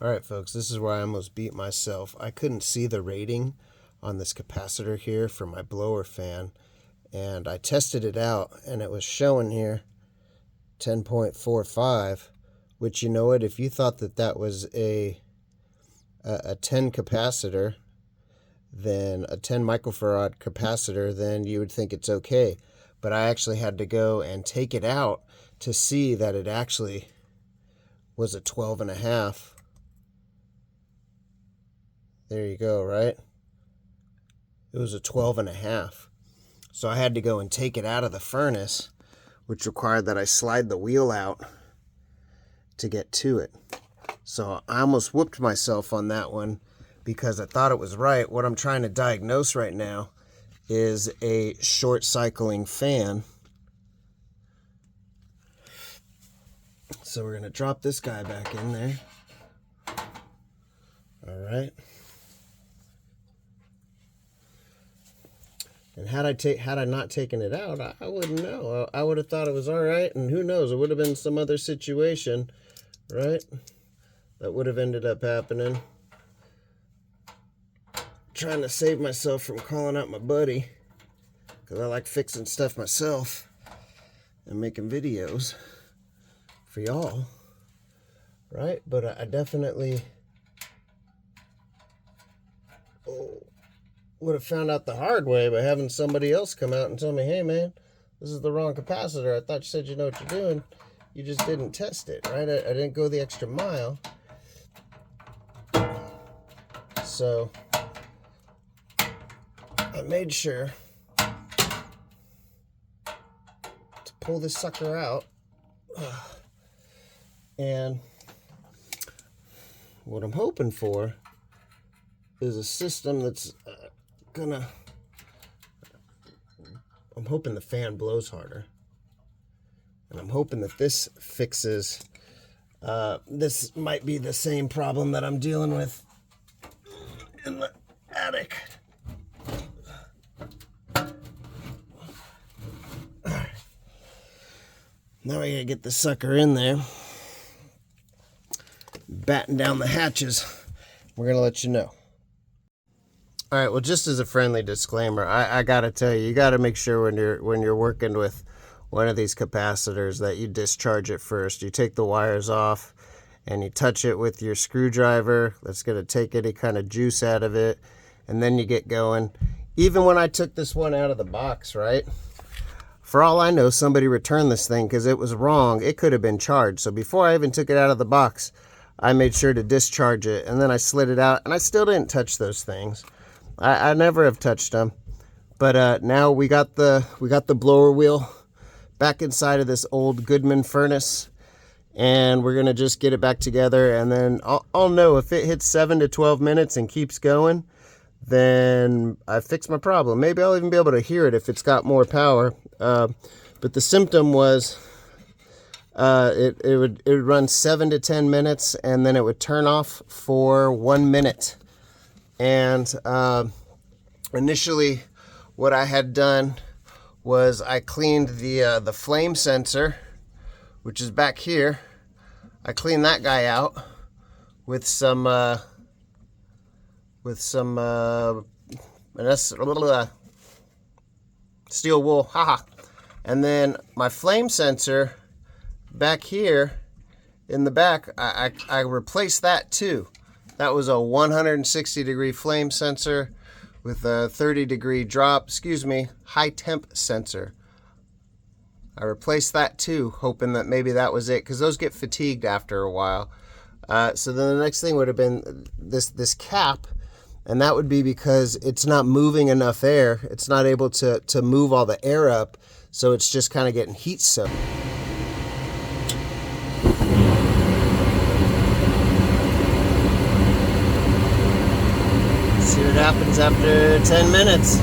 Alright folks, this is where I almost beat myself. I couldn't see the rating on this capacitor here for my blower fan, and I tested it out and it was showing here 10.45, which, you know what, if you thought that that was a 10 capacitor, then a 10 microfarad capacitor, then you would think it's okay. But I actually had to go and take it out to see that it actually was a 12.5. There you go, right? It was a 12.5. So I had to go and take it out of the furnace, which required that I slide the wheel out to get to it. So I almost whooped myself on that one because I thought it was right. What I'm trying to diagnose right now is a short cycling fan. So we're going to drop this guy back in there. All right. And had I not taken it out, I wouldn't know. I would have thought it was all right, and who knows, it would have been some other situation, right, that would have ended up happening. Trying to save myself from calling out my buddy, because I like fixing stuff myself and making videos for y'all, right? But I definitely would have found out the hard way by having somebody else come out and tell me, hey man, this is the wrong capacitor. I thought you said you know what you're doing. You just didn't test it, right? I didn't go the extra mile. So I made sure to pull this sucker out. And what I'm hoping for is a system that's I'm hoping the fan blows harder, and I'm hoping that this fixes this might be the same problem that I'm dealing with in the attic. Alright, now we gotta get the sucker in there, batten down the hatches. We're gonna let you know. All right, well, just as a friendly disclaimer, I gotta tell you, you gotta make sure when you're working with one of these capacitors that you discharge it first. You take the wires off and you touch it with your screwdriver. That's gonna take any kind of juice out of it, and then you get going. Even when I took this one out of the box, right? For all I know, somebody returned this thing because it was wrong. It could have been charged. So before I even took it out of the box, I made sure to discharge it, and then I slid it out, and I still didn't touch those things. I never have touched them, but now we got the blower wheel back inside of this old Goodman furnace, and we're gonna just get it back together, and then I'll know if it hits 7 to 12 minutes and keeps going, then I fixed my problem. Maybe I'll even be able to hear it if it's got more power. But the symptom was it would run 7 to 10 minutes, and then it would turn off for 1 minute. And initially what I had done was I cleaned the flame sensor, which is back here. I cleaned that guy out with some steel wool, haha. And then my flame sensor back here in the back, I replaced that too. That was a 160 degree flame sensor with a 30 degree drop, high temp sensor. I replaced that too, hoping that maybe that was it, because those get fatigued after a while. So then the next thing would have been this cap, and that would be because it's not moving enough air. It's not able to move all the air up, so it's just kind of getting heat soaked. See what happens after 10 minutes.